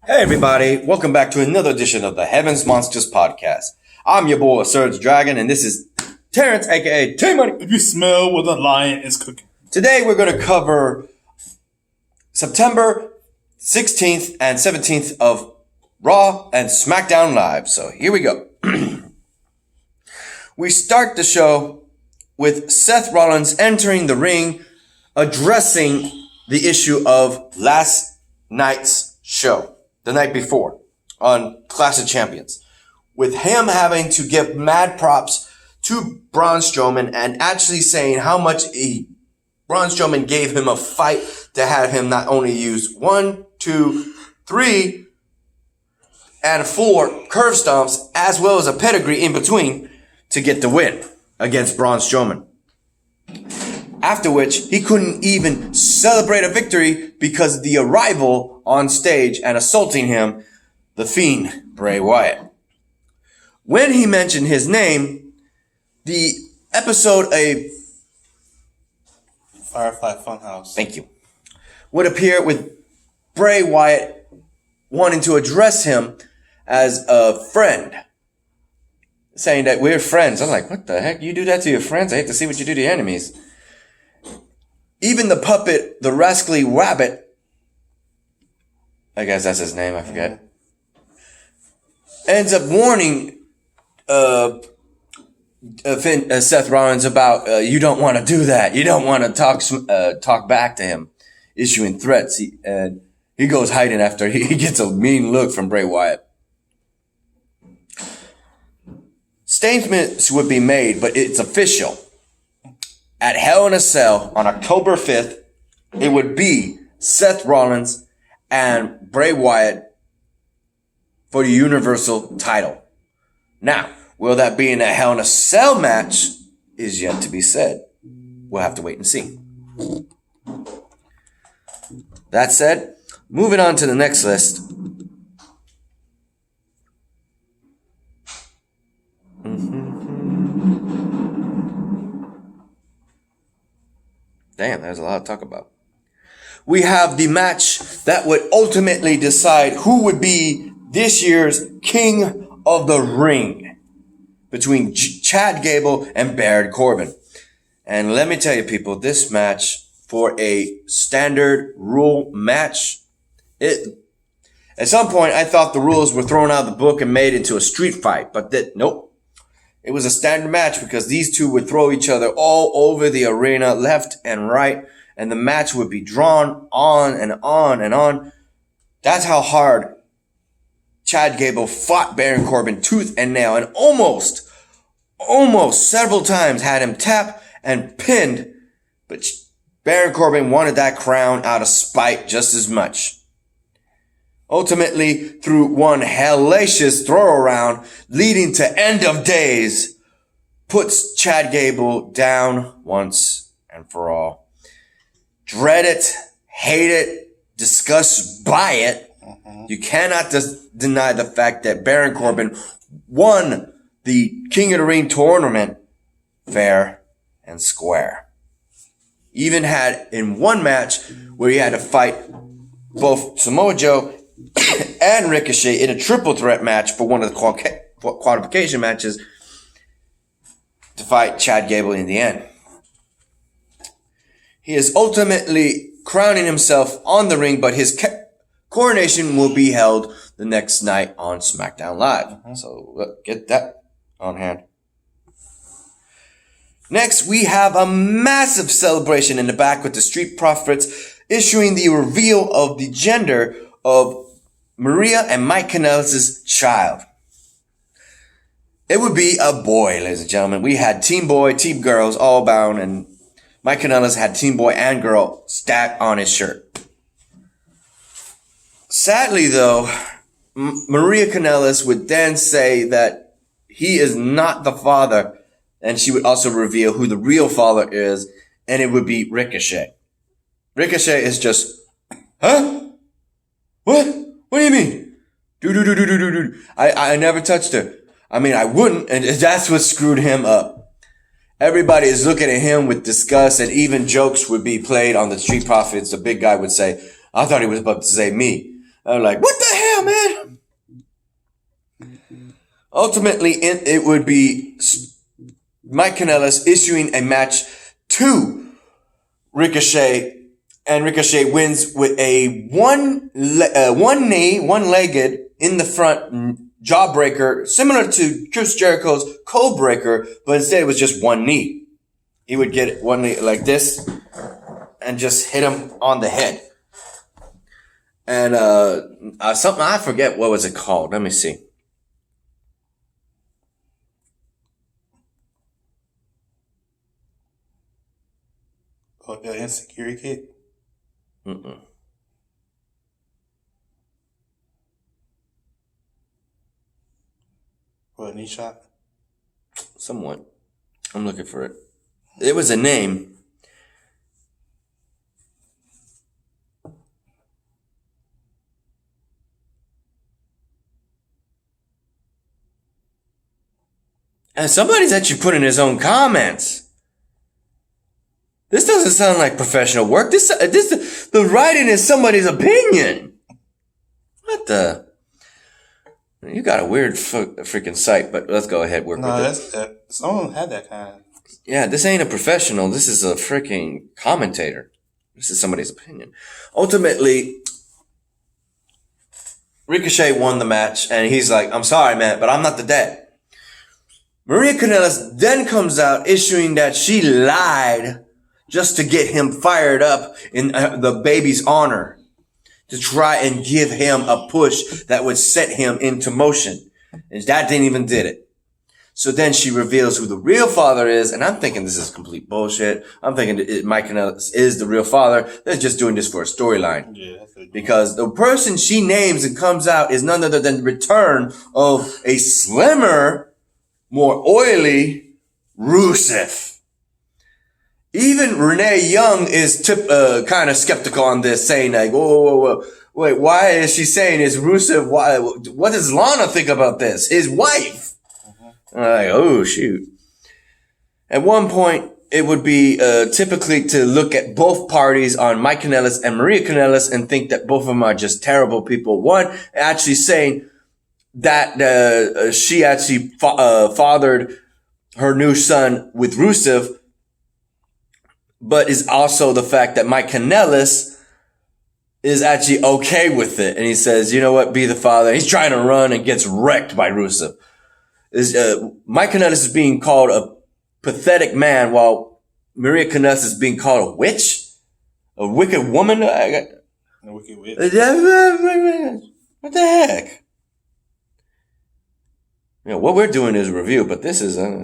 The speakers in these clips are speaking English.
Hey everybody, welcome back to another edition of the Heavens Monsters podcast. I'm your boy SergDragon and this is Terrence aka T-Money. If you smell what the lion is cooking. Today we're going to cover September 16th and 17th of Raw and SmackDown Live. So here we go. We start the show with Seth Rollins entering the ring, addressing the issue of last night's show. The night before on Clash of Champions, with him having to give mad props to Braun Strowman and actually saying how much Braun Strowman gave him a fight to have him not only use 1, 2, 3, and 4 curve stomps as well as a pedigree in between to get the win against Braun Strowman. After which, he couldn't even celebrate a victory because of the arrival on stage and assaulting him, the Fiend, Bray Wyatt. When he mentioned his name, the episode A Firefly Funhouse. Thank you. Would appear with Bray Wyatt wanting to address him as a friend. Saying that we're friends. I'm like, what the heck? You do that to your friends? I hate to see what you do to your enemies. Even the puppet, the rascally rabbit, I guess that's his name, I forget, ends up warning Seth Rollins about, you don't want to do that. You don't want to talk back to him, issuing threats. He goes hiding after he gets a mean look from Bray Wyatt. Statements would be made, but it's official. At Hell in a Cell on October 5th, it would be Seth Rollins and Bray Wyatt for the Universal title. Now, will that be in a Hell in a Cell match is yet to be said. We'll have to wait and see. That said, moving on to the next list. Damn, there's a lot to talk about. We have the match that would ultimately decide who would be this year's King of the Ring between Chad Gable and Baron Corbin. And let me tell you people, this match for a standard rule match, at some point I thought the rules were thrown out of the book and made into a street fight, but nope. It was a standard match because these two would throw each other all over the arena, left and right, and the match would be drawn on and on and on. That's how hard Chad Gable fought Baron Corbin tooth and nail, and almost several times had him tap and pinned, but Baron Corbin wanted that crown out of spite just as much. Ultimately, through one hellacious throw around leading to end of days, puts Chad Gable down once and for all. Dread it, hate it, disgust by it. You cannot deny the fact that Baron Corbin won the King of the Ring tournament fair and square. Even had in one match where he had to fight both Samoa Joe and Ricochet in a triple threat match for one of the qualification matches to fight Chad Gable in the end. He is ultimately crowning himself on the ring, but his coronation will be held the next night on SmackDown Live. So get that on hand. Next, we have a massive celebration in the back with the Street Profits issuing the reveal of the gender of Maria and Mike Kanellis' child. It would be a boy, ladies and gentlemen. We had Team Boy, Team Girls, all bound, and Mike Kanellis had Team Boy and Girl stacked on his shirt. Sadly, though, Maria Kanellis would then say that he is not the father, and she would also reveal who the real father is, and it would be Ricochet. Ricochet is just, huh? What? What do you mean? I never touched her. I mean, I wouldn't, and that's what screwed him up. Everybody is looking at him with disgust, and even jokes would be played on the Street Profits. The big guy would say, I thought he was about to say me. I'm like, what the Yeah, man. Ultimately, it would be Mike Kanellis issuing a match to Ricochet, and Ricochet wins with a one-legged in the front jawbreaker, similar to Chris Jericho's code breaker, but instead it was just one knee. He would get one knee like this and just hit him on the head. And something, I forget what was it called. Let me see. Oh, the insecurity kick? Mm-mm. Or a knee shot? Somewhat. I'm looking for it. It was a name. And somebody's actually put in his own comments. This doesn't sound like professional work. The writing is somebody's opinion. What the? You got a weird freaking site, but let's go ahead work with it. Someone had that kind of. Yeah, this ain't a professional. This is a freaking commentator. This is somebody's opinion. Ultimately, Ricochet won the match, and he's like, "I'm sorry, man, but I'm not the dad." Maria Kanellis then comes out issuing that she lied just to get him fired up in the baby's honor, to try and give him a push that would set him into motion. And that didn't even did it. So then she reveals who the real father is, and I'm thinking this is complete bullshit. I'm thinking Mike Kanellis is the real father. They're just doing this for a storyline. Yeah, because the person she names and comes out is none other than the return of a slimmer, more oily Rusev. Even Renee Young is kind of skeptical on this, saying like, whoa. Wait, why is she saying is Rusev? Why? What does Lana think about this? His wife. I'm like, oh, shoot. At one point, it would be typically to look at both parties on Mike Kanellis and Maria Kanellis and think that both of them are just terrible people. One actually saying that she actually fathered her new son with Rusev, but is also the fact that Mike Kanellis is actually okay with it. And he says, you know what, be the father. He's trying to run and gets wrecked by Rusev. Mike Kanellis is being called a pathetic man while Maria Kanellis is being called a witch? A wicked woman? A wicked witch. What the heck? You know, what we're doing is a review, but this is a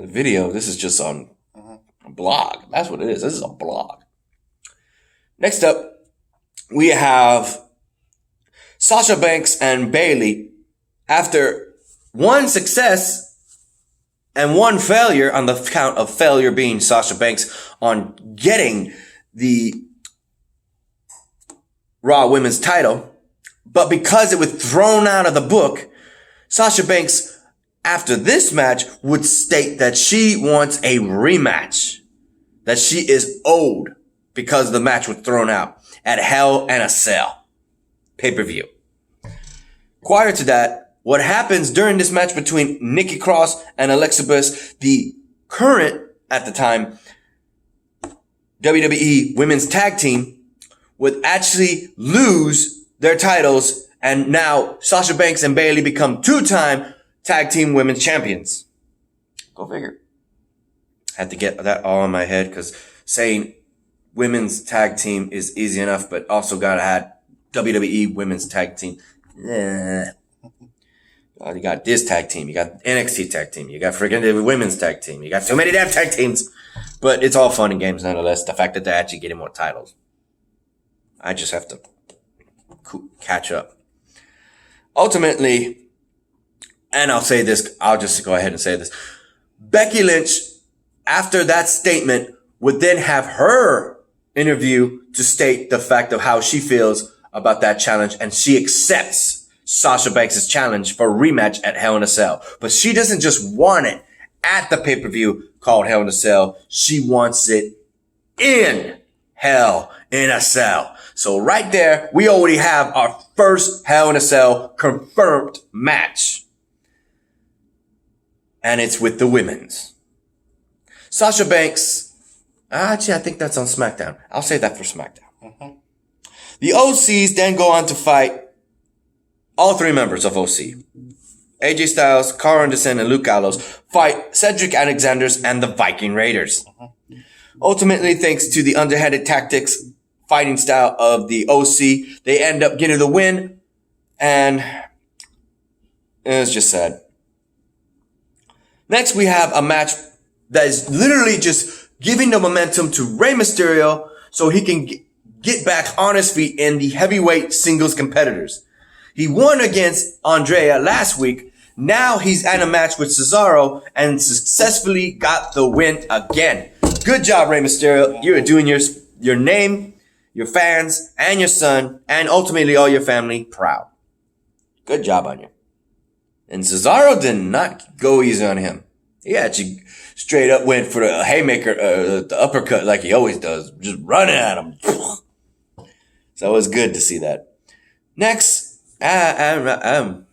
video. This is just on a blog. That's what it is. This is a blog. Next up, we have Sasha Banks and Bayley. After one success and one failure, on the count of failure being Sasha Banks on getting the Raw Women's title, but because it was thrown out of the book, Sasha Banks, after this match, would state that she wants a rematch, that she is owed because the match was thrown out at Hell in a Cell pay-per-view. Prior to that, what happens during this match between Nikki Cross and Alexa Bliss, the current, at the time, WWE Women's Tag Team, would actually lose their titles, and now Sasha Banks and Bayley become two-time Tag Team Women's Champions. Go figure. Had to get that all in my head, because saying Women's Tag Team is easy enough, but also gotta add WWE Women's Tag Team. Yeah. You got this tag team, you got NXT tag team, you got freaking women's tag team, you got so many damn tag teams. But it's all fun and games nonetheless. The fact that they're actually getting more titles. I just have to catch up. Ultimately, and I'll say this, I'll just go ahead and say this. Becky Lynch, after that statement, would then have her interview to state the fact of how she feels about that challenge, and she accepts Sasha Banks' challenge for a rematch at Hell in a Cell. But she doesn't just want it at the pay-per-view called Hell in a Cell. She wants it in Hell in a Cell. So right there, we already have our first Hell in a Cell confirmed match. And it's with the women's. Sasha Banks. Actually, I think that's on SmackDown. I'll say that for SmackDown. Mm-hmm. The OCs then go on to fight all three members of OC. AJ Styles, Carl Anderson, and Luke Gallows fight Cedric Alexanders and the Viking Raiders. Ultimately, thanks to the underhanded tactics, fighting style of the OC, they end up getting the win, and it's just sad. Next, we have a match that is literally just giving the momentum to Rey Mysterio so he can get back on his feet in the heavyweight singles competitors. He won against Andrea last week. Now he's at a match with Cesaro and successfully got the win again. Good job, Rey Mysterio. You're doing your name, your fans, and your son, and ultimately all your family proud. Good job on you. And Cesaro did not go easy on him. He actually straight up went for the haymaker, the uppercut like he always does, just running at him. So it was good to see that. Next, man,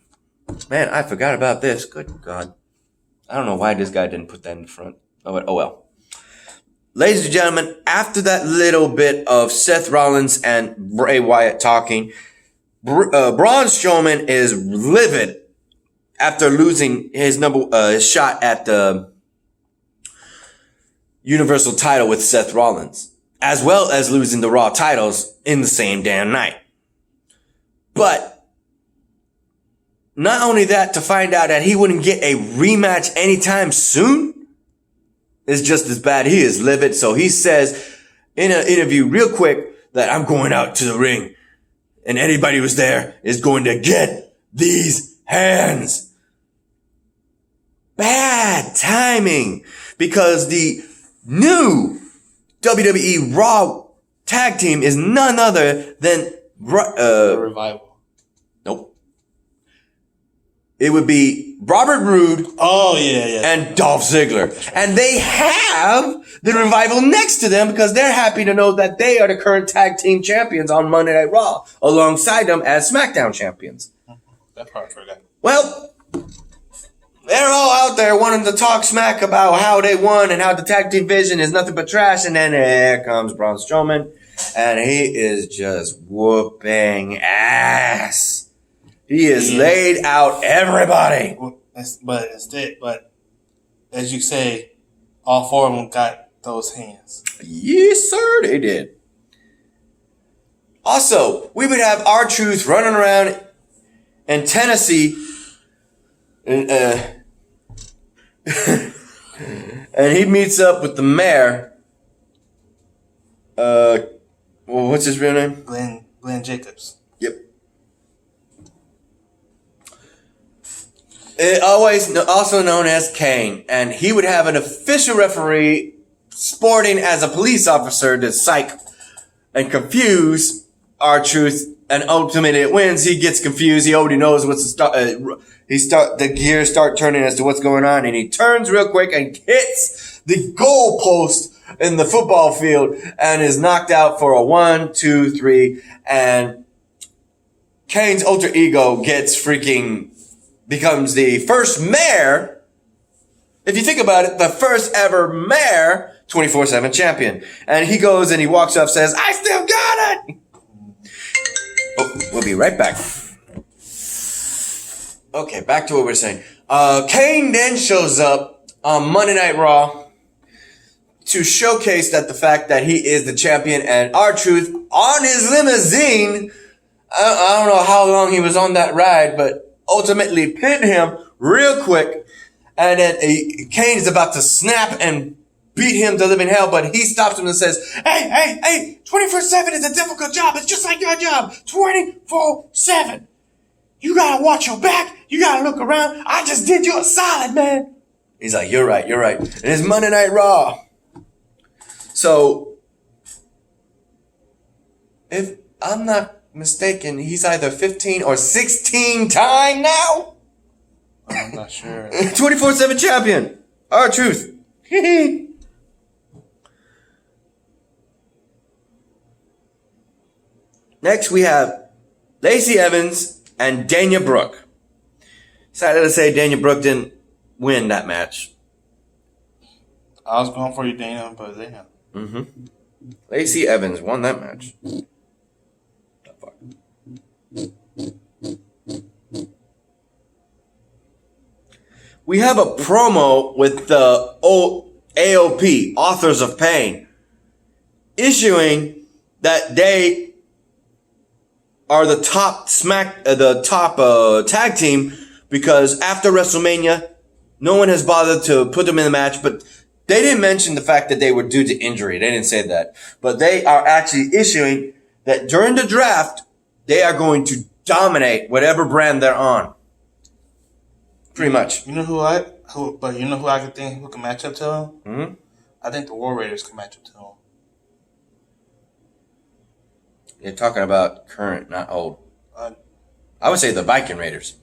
I forgot about this. Good God. I don't know why this guy didn't put that in front. Oh well. Ladies and gentlemen, after that little bit of Seth Rollins and Bray Wyatt talking, Braun Strowman is livid after losing his shot at the Universal title with Seth Rollins, as well as losing the Raw titles in the same damn night. But not only that, to find out that he wouldn't get a rematch anytime soon is just as bad. He is livid. So he says in an interview real quick that I'm going out to the ring and anybody who's there is going to get these hands. Bad timing, because the new WWE Raw tag team is none other than Revival. Nope. It would be Robert Roode. Oh, yeah. And Dolph Ziggler. And they have the Revival next to them because they're happy to know that they are the current tag team champions on Monday Night Raw, alongside them as SmackDown champions. That part I forgot. Well, they're all out there wanting to talk smack about how they won and how the tag team vision is nothing but trash. And then here comes Braun Strowman, and he is just whooping ass. He has laid out everybody. But as you say, all four of them got those hands. Yes, sir, they did. Also, we would have R-Truth running around in Tennessee, and and he meets up with the mayor. What's his real name? Glenn Jacobs. Yep. Also known as Kane, and he would have an official referee sporting as a police officer to psych and confuse R-Truth, and ultimately it wins. He gets confused. He already knows what's the start. The gears start turning as to what's going on, and he turns real quick and hits the goal post in the football field and is knocked out for a 1, 2, 3, and Kane's alter ego becomes the first mayor. If you think about it, the first ever mayor 24/7 champion. And he goes and he walks up, says, I still got it. Oh, we'll be right back. Okay, back to what we're saying. Kane then shows up on Monday Night Raw to showcase that the fact that he is the champion, and R-Truth on his limousine, I don't know how long he was on that ride, but ultimately pinned him real quick. And then Kane is about to snap and beat him to living hell, but he stops him and says, hey, 24/7 is a difficult job. It's just like your job. 24/7. You gotta watch your back. You gotta look around. I just did you a solid, man. He's like, you're right. And it's Monday Night Raw. So, if I'm not mistaken, he's either 15 or 16 time now. I'm not sure. 24/7 champion. R-Truth. Next, we have Lacey Evans and Dana Brooke. Sad to say Dana Brooke didn't win that match. I was going for you, Dana, but Dana. Mm-hmm. Lacey Evans won that match. The fuck? We have a promo with the AOP, Authors of Pain, issuing that they are the top tag team because after WrestleMania, no one has bothered to put them in the match, but they didn't mention the fact that they were due to injury. They didn't say that. But they are actually issuing that during the draft, they are going to dominate whatever brand they're on. Pretty much. You know who I could think who can match up to him? Mm-hmm. I think the War Raiders can match up to him. You're talking about current, not old. I would say the Viking Raiders.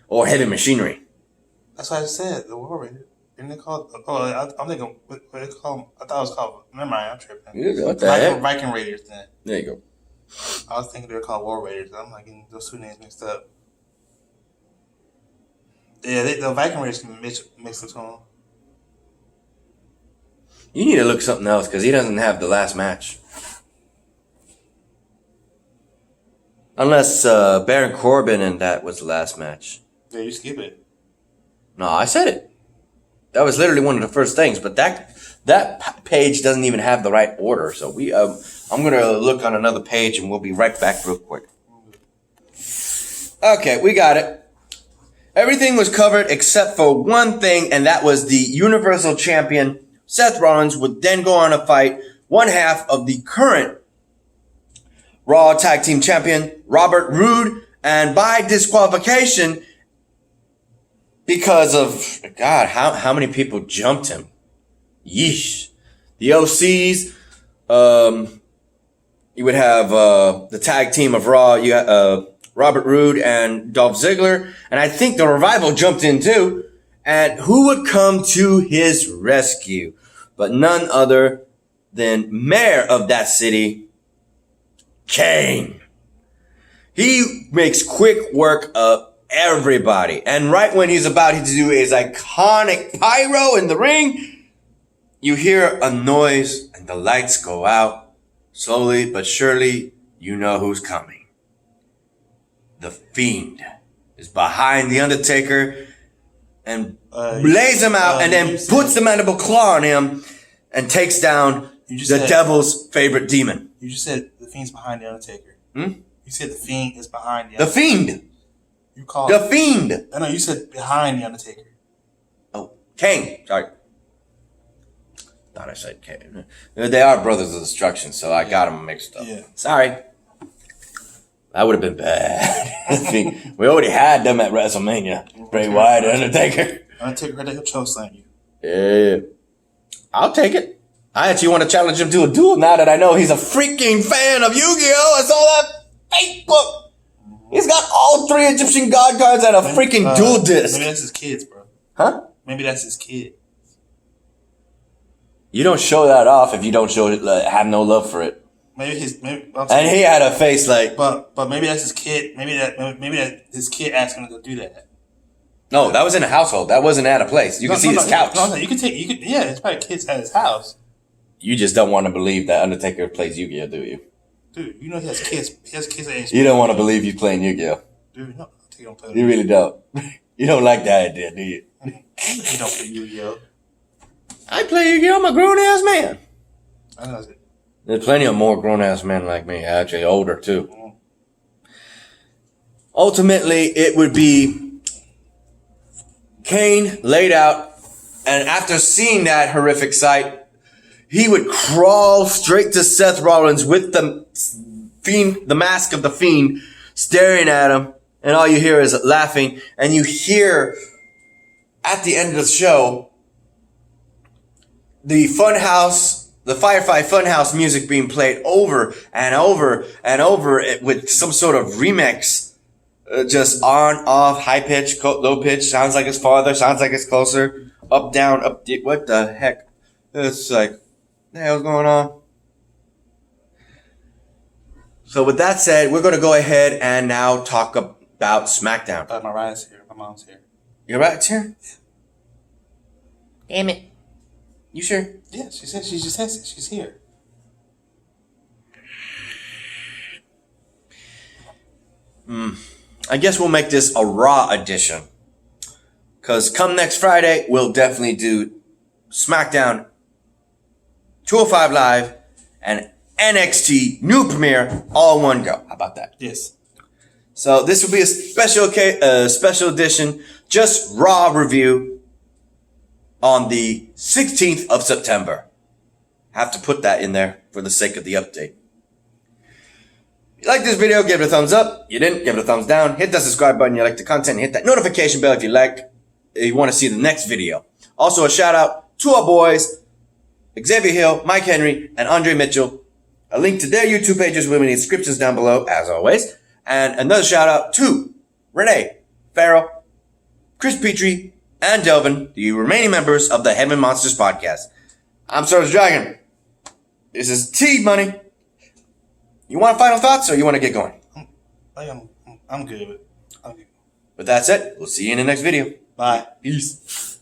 Or Heavy Machinery. That's what I said, the War Raiders. Didn't they call it? Oh, I'm thinking, what they call them? I thought it was called, never mind, I'm tripping. Yeah, what the heck? Viking Raiders then. There you go. I was thinking they were called War Raiders. I'm like getting those two names mixed up. Yeah, the Viking Raiders can mix it to them. You need to look something else because he doesn't have the last match. Unless Baron Corbin and that was the last match. Yeah, you skip it. No, I said it. That was literally one of the first things, but that page doesn't even have the right order. So I'm gonna look on another page and we'll be right back real quick. Okay, we got it. Everything was covered except for one thing, and that was the Universal Champion Seth Rollins would then go on to fight one half of the current Raw Tag Team Champion Robert Roode, and by disqualification. Because of, God, how many people jumped him? Yeesh. The OCs, you would have the tag team of Raw, you got Robert Roode and Dolph Ziggler, and I think the Revival jumped in too. And who would come to his rescue? But none other than Mayor of that city, Kane. He makes quick work of everybody. And right when he's about to do his iconic pyro in the ring, you hear a noise and the lights go out. Slowly but surely, you know who's coming. The Fiend is behind The Undertaker and lays him out and then puts the mandible claw on him and takes down the devil's favorite demon. You just said the Fiend's behind The Undertaker. Hmm? You said the Fiend is behind The Fiend. You called The Fiend. I know you said behind The Undertaker. Oh, Kane. Sorry. Thought I said Kane. They are Brothers of Destruction, so I got them mixed up. Yeah. Sorry. That would have been bad. We already had them at WrestleMania. Bray Wyatt, Undertaker. Undertaker he'll chokeslam you. Yeah. I'll take it. I actually want to challenge him to a duel now that I know he's a freaking fan of Yu-Gi-Oh! I saw that Facebook. He's got all 3 Egyptian god cards and a freaking dual disc. Maybe that's his kids, bro. Huh? Maybe that's his kid. You don't show that off if you don't have no love for it. Maybe and he had a face like. But maybe that's his kid. Maybe that his kid asked him to do that. No, that was in a household. That wasn't at a place. You can see his couch. No, yeah, it's probably kids at his house. You just don't want to believe that Undertaker plays Yu-Gi-Oh, do you? Dude, you know he has kids. He has kids at his. You don't want to believe he's playing Yu-Gi-Oh. Dude, no, he don't play. You really don't. You don't like that idea, do you? He don't play Yu-Gi-Oh. I play Yu-Gi-Oh. I'm a grown-ass man. I know it. There's plenty of more grown-ass men like me, actually older too. Mm-hmm. Ultimately, it would be Kane laid out, and after seeing that horrific sight, he would crawl straight to Seth Rollins with the Fiend, the mask of the Fiend, staring at him, and all you hear is laughing, and you hear at the end of the show the Funhouse, the Firefly Funhouse music being played over and over and over with some sort of remix, just on, off, high pitch, low pitch, sounds like it's farther, sounds like it's closer, up, down, up, what the heck? It's like, what the hell's going on? So with that said, we're going to go ahead and now talk about SmackDown. My ride's here. My mom's here. Your ride's here? Damn it. You sure? Yeah, she said she just says it. She's here. I guess we'll make this a Raw edition. Because come next Friday, we'll definitely do SmackDown, 205 Live, and NXT new premiere all in one go. How about that? Yes. So this will be a special edition, just Raw review on the 16th of September. Have to put that in there for the sake of the update. If you like this video, give it a thumbs up. You didn't, give it a thumbs down. Hit that subscribe button. You like the content. Hit that notification bell if you want to see the next video. Also, a shout out to our boys, Xavier Hill, Mike Henry, and Andre Mitchell. A link to their YouTube pages will be in the descriptions down below, as always. And another shout out to Renee, Farrell, Chris Petrie, and Delvin, the remaining members of the Heaven Monsters podcast. I'm SergDragon. This is T-Money. You want final thoughts or you want to get going? I'm good. I'm good. But that's it. We'll see you in the next video. Bye. Peace.